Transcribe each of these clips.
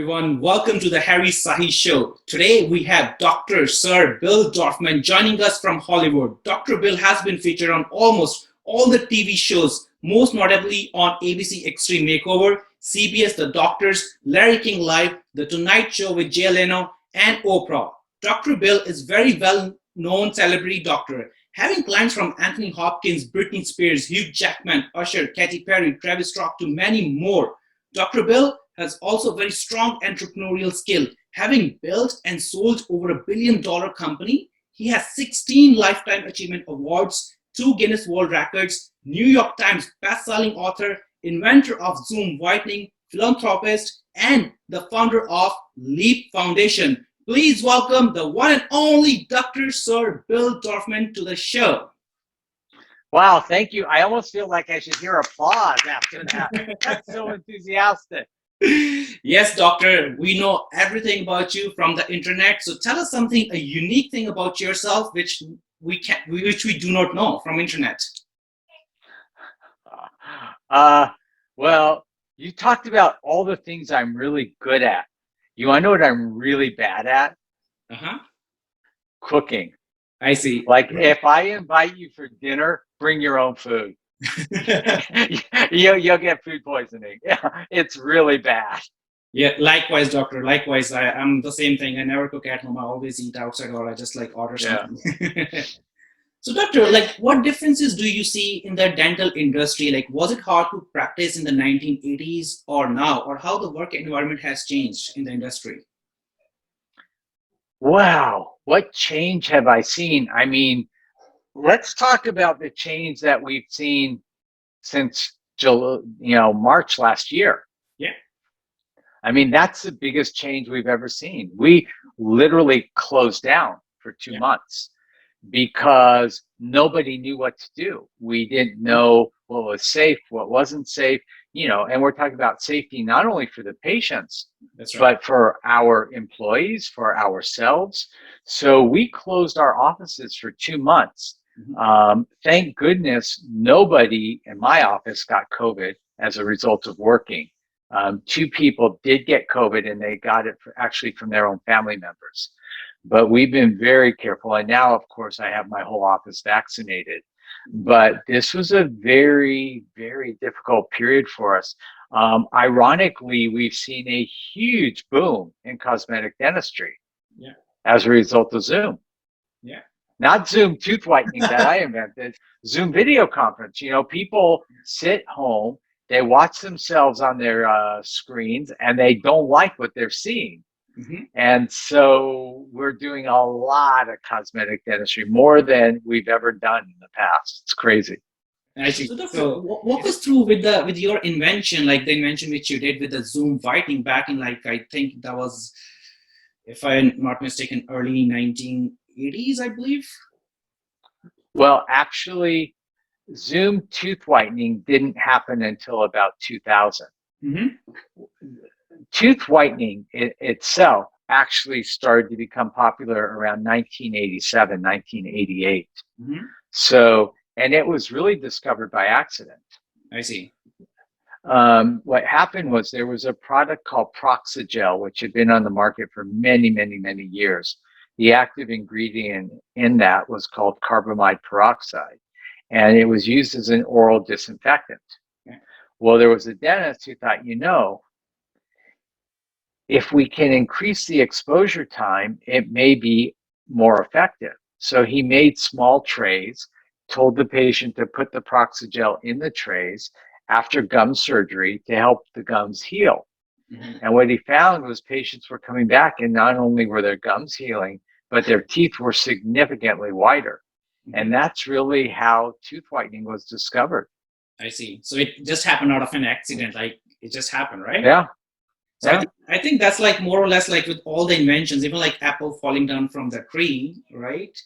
everyone. Welcome to the Harry Sahi show. Today we have Dr. Sir Bill Dorfman joining us from Hollywood. Dr. Bill has been featured on almost all the TV shows, most notably on ABC Extreme Makeover, CBS The Doctors, Larry King Live, The Tonight Show with Jay Leno, and Oprah. Dr. Bill is very well-known celebrity doctor, having clients from Anthony Hopkins, Britney Spears, Hugh Jackman, Usher, Katy Perry, Travis Scott, to many more. Dr. Bill has also very strong entrepreneurial skill. Having built and sold over $1 billion company, he has 16 Lifetime Achievement Awards, 2 Guinness World Records, New York Times best-selling author, inventor of Zoom whitening, philanthropist, and the founder of Leap Foundation. Please welcome the one and only Dr. Sir Bill Dorfman to the show. Wow, thank you. I almost feel like I should hear applause after that. That's so enthusiastic. Yes, doctor, we know everything about you from the internet. So tell us something, a unique thing about yourself, which we do not know from internet. Well, you talked about all the things I'm really good at. You want to know what I'm really bad at? Cooking. I see. Like if I invite you for dinner, bring your own food. You'll get food poisoning. Yeah, it's really bad. Yeah, likewise, doctor. Likewise, I'm the same thing. I never cook at home. I always eat outside, or I just like order something. So, doctor, like, what differences do you see in the dental industry? Like, was it hard to practice in the 1980s or now, or how the work environment has changed in the industry? Wow, what change have I seen? I mean, let's talk about the change that we've seen since March last year. Yeah. I mean, that's the biggest change we've ever seen. We literally closed down for 2 months because nobody knew what to do. We didn't know what was safe, what wasn't safe, and we're talking about safety not only for the patients, but for our employees, for ourselves. So we closed our offices for 2 months. Thank goodness nobody in my office got COVID as a result of working. 2 people did get COVID, and they got it actually from their own family members. But we've been very careful. And now, of course, I have my whole office vaccinated. But this was a very, very difficult period for us. Ironically, we've seen a huge boom in cosmetic dentistry as a result of Zoom. Yeah. Not Zoom tooth whitening that I invented, Zoom video conference. People sit home, they watch themselves on their screens, and they don't like what they're seeing. And so we're doing a lot of cosmetic dentistry, more than we've ever done in the past. It's crazy. I see. So walk us through with your invention, like the invention which you did with the Zoom whitening back in, like, I think that was, if I'm not mistaken, early 1980s, I believe. Well, actually, Zoom tooth whitening didn't happen until about 2000. Tooth whitening itself actually started to become popular around 1987, 1988. So, and it was really discovered by accident. I see. What happened was there was a product called Proxygel, which had been on the market for many, many, many years. The active ingredient in that was called carbamide peroxide, and it was used as an oral disinfectant. Well, there was a dentist who thought, if we can increase the exposure time, it may be more effective. So he made small trays, told the patient to put the Proxygel in the trays after gum surgery to help the gums heal. And what he found was patients were coming back, and not only were their gums healing, but their teeth were significantly whiter. And that's really how tooth whitening was discovered. I see. So it just happened out of an accident, like it just happened, right? Yeah. So I think that's like more or less like with all the inventions, even like Apple falling down from the tree, right?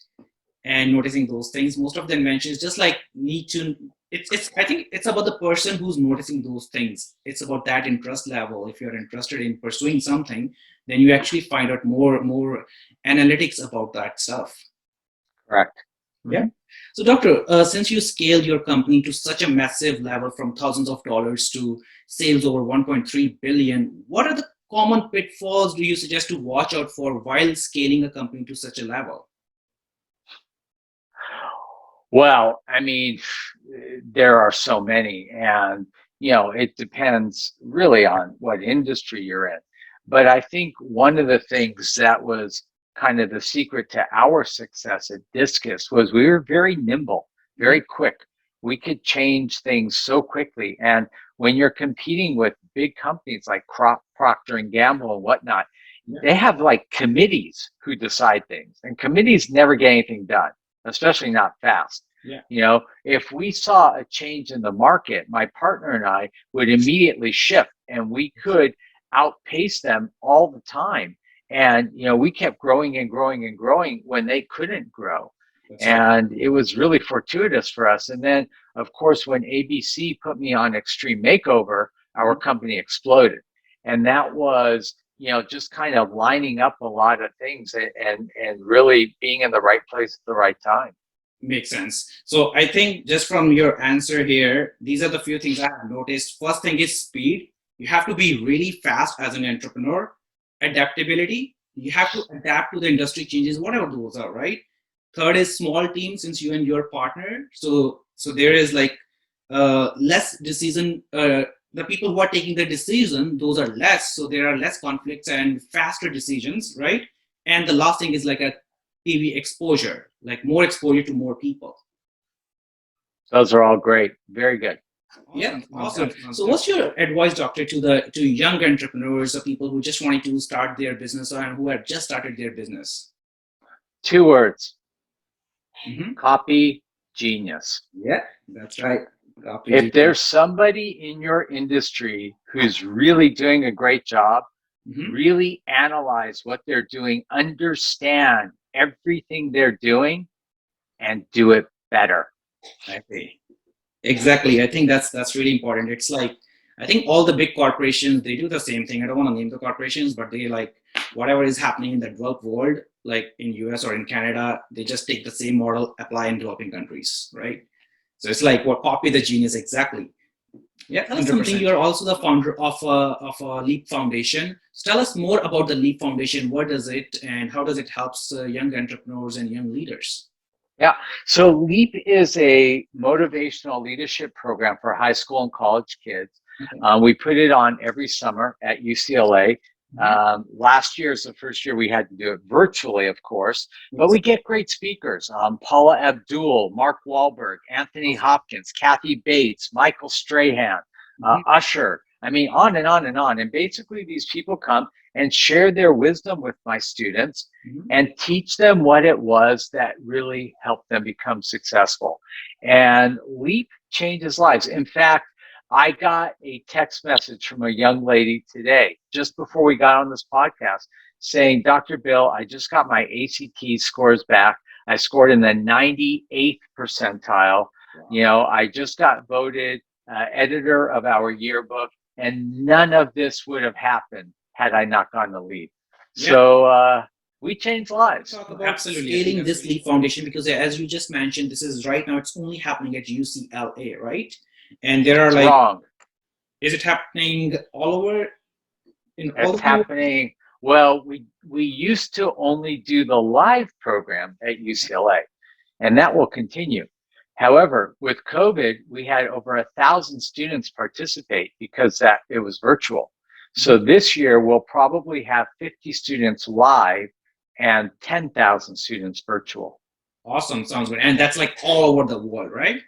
And noticing those things. Most of the inventions just like need to, I think it's about the person who's noticing those things. It's about that interest level. If you're interested in pursuing something, then you actually find out more analytics about that stuff. Correct. Yeah. So, doctor, since you scaled your company to such a massive level, from thousands of dollars to sales over 1.3 billion, what are the common pitfalls do you suggest to watch out for while scaling a company to such a level? Well, I mean, there are so many, and it depends really on what industry you're in. But I think one of the things that was kind of the secret to our success at Discus was we were very nimble, very quick. We could change things so quickly. And when you're competing with big companies like Procter and Gamble and whatnot, they have like committees who decide things, and committees never get anything done, especially not fast. Yeah. If we saw a change in the market, my partner and I would immediately shift, and we could outpace them all the time. And, we kept growing and growing and growing when they couldn't grow. That's right. And it was really fortuitous for us. And then, of course, when ABC put me on Extreme Makeover, our company exploded. And that was, just kind of lining up a lot of things and really being in the right place at the right time. Makes sense. So I think just from your answer here, these are the few things I have noticed. First thing is speed. You have to be really fast as an entrepreneur. Adaptability. You have to adapt to the industry changes, whatever those are, right? Third is small team, since you and your partner. So there is like less decision. The people who are taking the decision, those are less. So there are less conflicts and faster decisions, right? And the last thing is like a TV exposure, like more exposure to more people. Those are all great. Very good. Yeah, awesome. So what's your advice, doctor, to young entrepreneurs or people who just wanted to start their business and who have just started their business? 2 words. Mm-hmm. Copy genius. Yeah, that's right. Copy If genius. there's somebody in your industry who's really doing a great job, really analyze what they're doing, understand everything they're doing, and do it better. Exactly. I think that's really important. It's like, I think all the big corporations, they do the same thing. I don't want to name the corporations, but they like whatever is happening in the developed world, like in US or in Canada, they just take the same model, apply in developing countries, right? So it's like what copy the genius exactly. Yeah, tell us something. You are also the founder of a Leap Foundation. So tell us more about the Leap Foundation. What does it and how does it help young entrepreneurs and young leaders? Yeah, so LEAP is a motivational leadership program for high school and college kids. Okay. We put it on every summer at UCLA. Last year is the first year we had to do it virtually, of course, but we get great speakers. Paula Abdul, Mark Wahlberg, Anthony Hopkins, Kathy Bates, Michael Strahan, Usher. I mean, on and on and on. And basically these people come and share their wisdom with my students and teach them what it was that really helped them become successful. And LEAP changes lives. In fact, I got a text message from a young lady today, just before we got on this podcast, saying, Dr. Bill, I just got my ACT scores back. I scored in the 98th percentile. I just got voted editor of our yearbook, and none of this would have happened had I not gone to LEAP. Yeah. So we changed lives. Talk about scaling this LEAP Foundation, because as you just mentioned, this is right now, it's only happening at UCLA, right? And there are it's wrong. Is it happening all over? It's happening. Well, we used to only do the live program at UCLA, and that will continue. However, with COVID, we had over 1,000 students participate because it was virtual. So this year, we'll probably have 50 students live and 10,000 students virtual. Awesome. Sounds good. And that's like all over the world, right?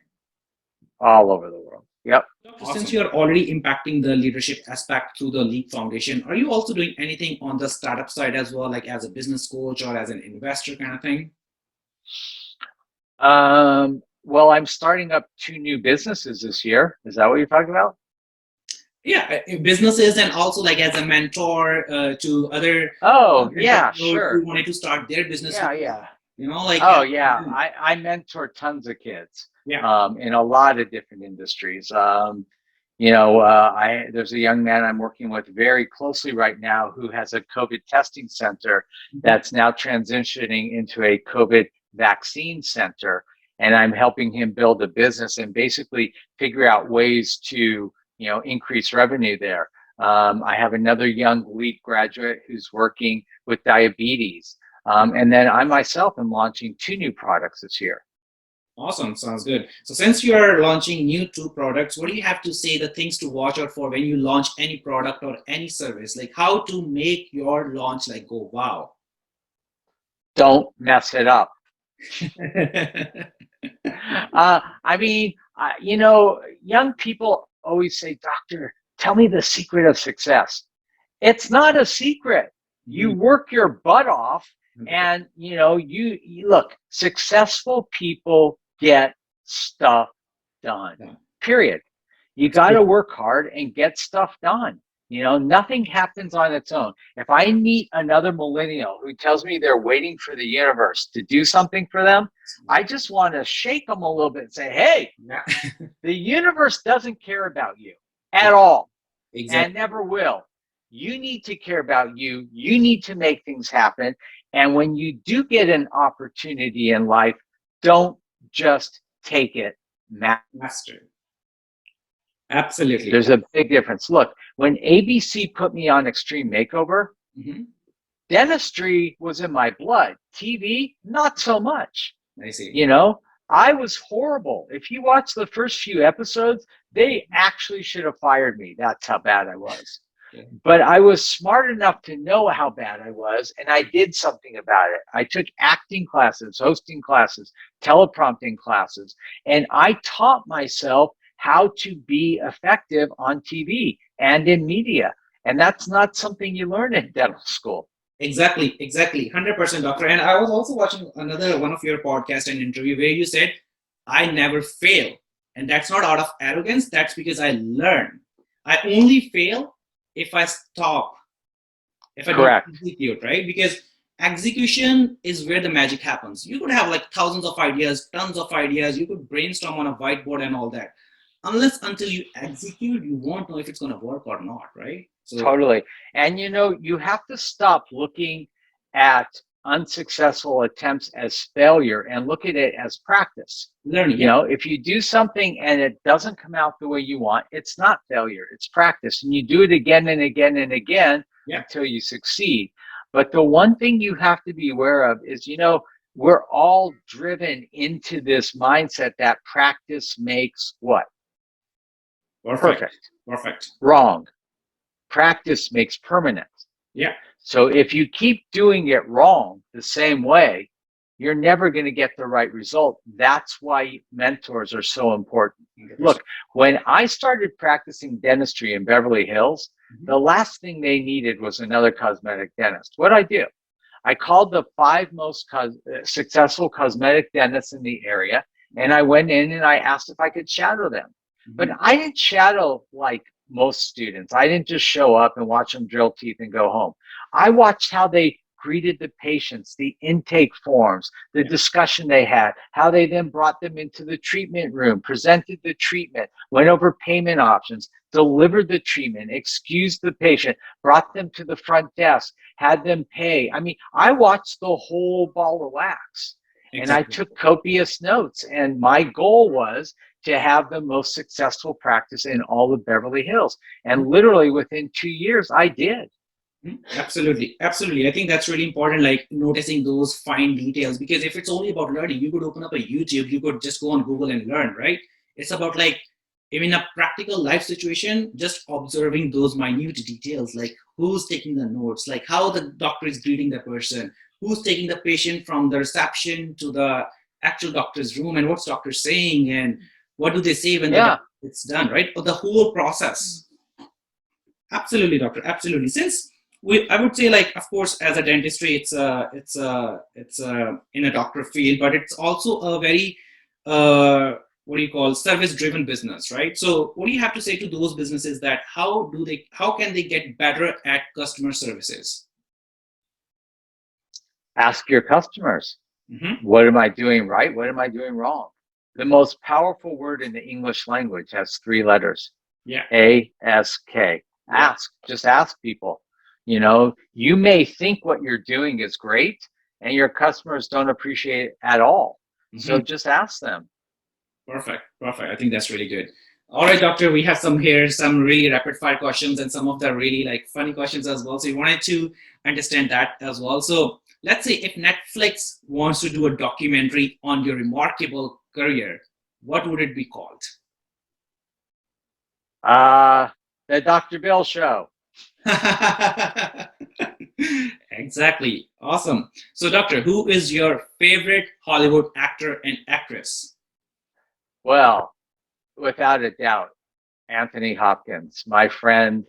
All over the world. Yep. Awesome. Since you are already impacting the leadership aspect through the LEAP Foundation, are you also doing anything on the startup side as well, like as a business coach or as an investor kind of thing? Well, I'm starting up 2 new businesses this year. Is that what you're talking about? Yeah, businesses, and also like as a mentor to other. Oh, yeah, sure. Who wanted to start their business. Yeah. Like. Oh, yeah. I mentor tons of kids. Yeah. In a lot of different industries. There's a young man I'm working with very closely right now who has a COVID testing center that's now transitioning into a COVID vaccine center. And I'm helping him build a business and basically figure out ways to, increase revenue there. I have another young lead graduate who's working with diabetes. And then I myself am launching 2 new products this year. Awesome, sounds good. So since you are launching new two products, what do you have to say the things to watch out for when you launch any product or any service? Like how to make your launch like go wow. Don't mess it up. I mean, young people always say, Doctor, tell me the secret of success. It's not a secret. You work your butt off, and you look, successful people get stuff done. Period. You got to work hard and get stuff done. Nothing happens on its own. If I meet another millennial who tells me they're waiting for the universe to do something for them, I just want to shake them a little bit and say, hey, the universe doesn't care about you at all. Exactly. And never will. You need to care about you. You need to make things happen. And when you do get an opportunity in life, don't just take it, master it. Absolutely. There's a big difference. Look, when ABC put me on Extreme Makeover, dentistry was in my blood. TV, not so much. I see. I was horrible. If you watch the first few episodes, they actually should have fired me. That's how bad I was. But I was smart enough to know how bad I was, and I did something about it. I took acting classes, hosting classes, teleprompting classes, and I taught myself how to be effective on TV and in media. And that's not something you learn in dental school. Exactly. 100%, doctor. And I was also watching another one of your podcast and interview where you said, I never fail. And that's not out of arrogance. That's because I learn. I only fail if I stop, if I don't execute, right? Because execution is where the magic happens. You could have like thousands of ideas, tons of ideas. You could brainstorm on a whiteboard and all that. Until you execute, you won't know if it's going to work or not, right? So, totally. And you have to stop looking at unsuccessful attempts as failure and look at it as practice. Learning. If you do something and it doesn't come out the way you want, it's not failure, it's practice. And you do it again and again and again until you succeed. But the one thing you have to be aware of is, we're all driven into this mindset that practice makes what? Perfect. Wrong. Practice makes permanent. Yeah. So if you keep doing it wrong the same way, you're never going to get the right result. That's why mentors are so important. 100%. Look, when I started practicing dentistry in Beverly Hills, the last thing they needed was another cosmetic dentist. What'd I do? I called the 5 most successful cosmetic dentists in the area, and I went in and I asked if I could shadow them. But I didn't shadow like most students. I didn't just show up and watch them drill teeth and go home. I watched how they greeted the patients, the intake forms, the discussion they had, how they then brought them into the treatment room, presented the treatment, went over payment options, delivered the treatment, excused the patient, brought them to the front desk, had them pay. I mean, I watched the whole ball of wax. Exactly. And I took copious notes, and my goal was to have the most successful practice in all of Beverly Hills. And literally within 2 years, I did. Absolutely. I think that's really important, like noticing those fine details, because if it's only about learning, you could open up a YouTube, you could just go on Google and learn, right? It's about like, in a practical life situation, just observing those minute details, like who's taking the notes, like how the doctor is greeting the person, who's taking the patient from the reception to the actual doctor's room, and what's doctor saying, and what do they say when it's done, right? Or the whole process. Absolutely, doctor. Absolutely. Since I would say, like, of course, as a dentistry, it's in a doctor field, but it's also a very service-driven business, right? So, what do you have to say to those businesses that how can they get better at customer services? Ask your customers. What am I doing right? What am I doing wrong? The most powerful word in the English language has 3 letters. A-S-K. Ask. Just ask people. You may think what you're doing is great, and your customers don't appreciate it at all. So just ask them. Perfect. I think that's really good. All right, doctor, we have some really rapid fire questions and some of the really like funny questions as well. So we wanted to understand that as well. So let's say if Netflix wants to do a documentary on your remarkable career, what would it be called? Uh, the Dr. Bill Show. Exactly. Awesome. So, doctor, who is your favorite Hollywood actor and actress? Well, without a doubt, Anthony Hopkins, my friend,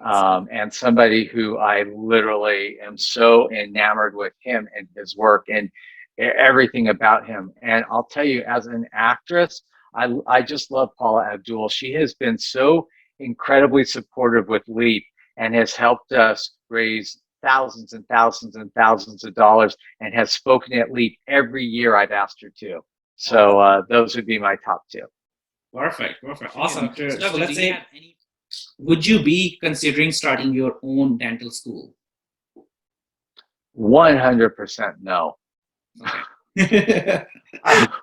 Awesome. and somebody who I literally am so enamored with him and his work and everything about him. And I'll tell you, as an actress, I just love Paula Abdul. She has been so incredibly supportive with LEAP and has helped us raise thousands and thousands and thousands of dollars and has spoken at LEAP every year I've asked her to. So those would be my top two. Perfect. Perfect. Awesome. So let's say, would you be considering starting your own dental school? 100% no. Okay.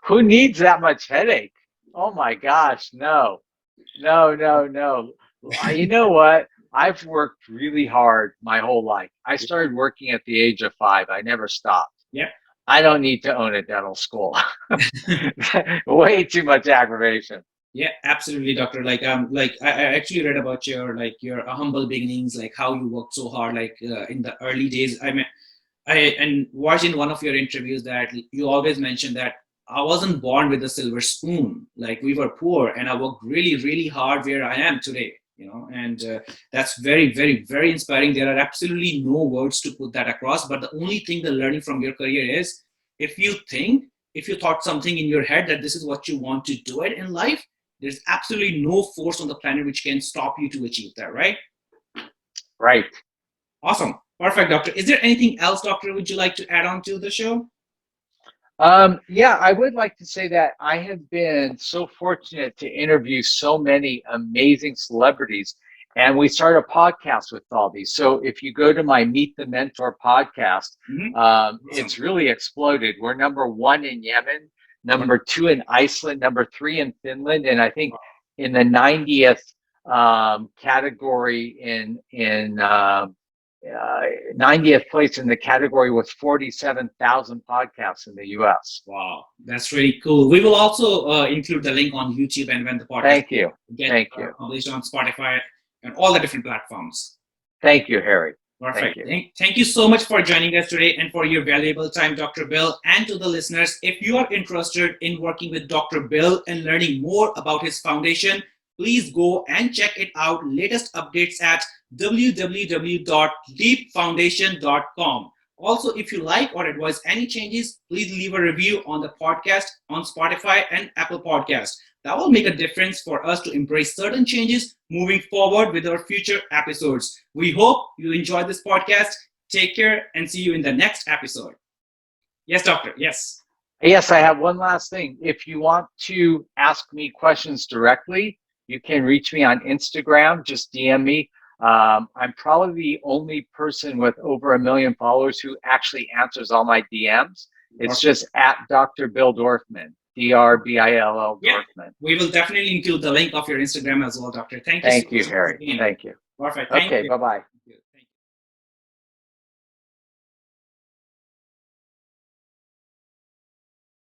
Who needs that much headache? Oh my gosh, no, no, no, no. You know what? I've worked really hard my whole life. I started working at the age of 5. I never stopped. Yep. I don't need to own a dental school. Way too much aggravation. Yeah, absolutely, doctor. Like I actually read about your like your humble beginnings, like how you worked so hard, like in the early days. I mean, I and watched in one of your interviews that you always mentioned that I wasn't born with a silver spoon. Like we were poor, and I worked really, really hard where I am today. You know, and that's very, very, very inspiring. There are absolutely no words to put that across. But the only thing the learning from your career is, if you think, if you thought something in your head that this is what you want to do it in life, there's absolutely no force on the planet which can stop you to achieve that, right? Right. Awesome. Perfect, doctor. Is there anything else, doctor, would you like to add on to the show? Yeah, I would like to say that I have been so fortunate to interview so many amazing celebrities, and we started a podcast with all these. So if you go to my Meet the Mentor podcast, Mm-hmm. it's Awesome. really exploded. We're number 1 in Yemen, number 2 in Iceland, number 3 in Finland, and I think in the 90th category in 90th place in the category with 47,000 podcasts in the US. Wow, that's really cool. We will also include the link on YouTube and when the podcast Thank you. get Thank you. published on Spotify and all the different platforms. Thank you, Harry. Perfect. Thank you. Thank you so much for joining us today and for your valuable time, Dr. Bill. And to the listeners, if you are interested in working with Dr. Bill and learning more about his foundation, please go and check it out. Latest updates at www.leapfoundation.com. Also, if you like or advise any changes, please leave a review on the podcast on Spotify and Apple Podcasts. That will make a difference for us to embrace certain changes moving forward with our future episodes. We hope you enjoyed this podcast. Take care and see you in the next episode. Yes, doctor. Yes. Yes, I have one last thing. If you want to ask me questions directly, you can reach me on Instagram. Just DM me. I'm probably the only person with over 1 million followers who actually answers all my DMs. It's just at Dr. Bill Dorfman, DRBILL Yeah. Dorfman. We will definitely include the link of your Instagram as well, doctor. Thank you, Harry. Thank you. Perfect. Okay, bye-bye.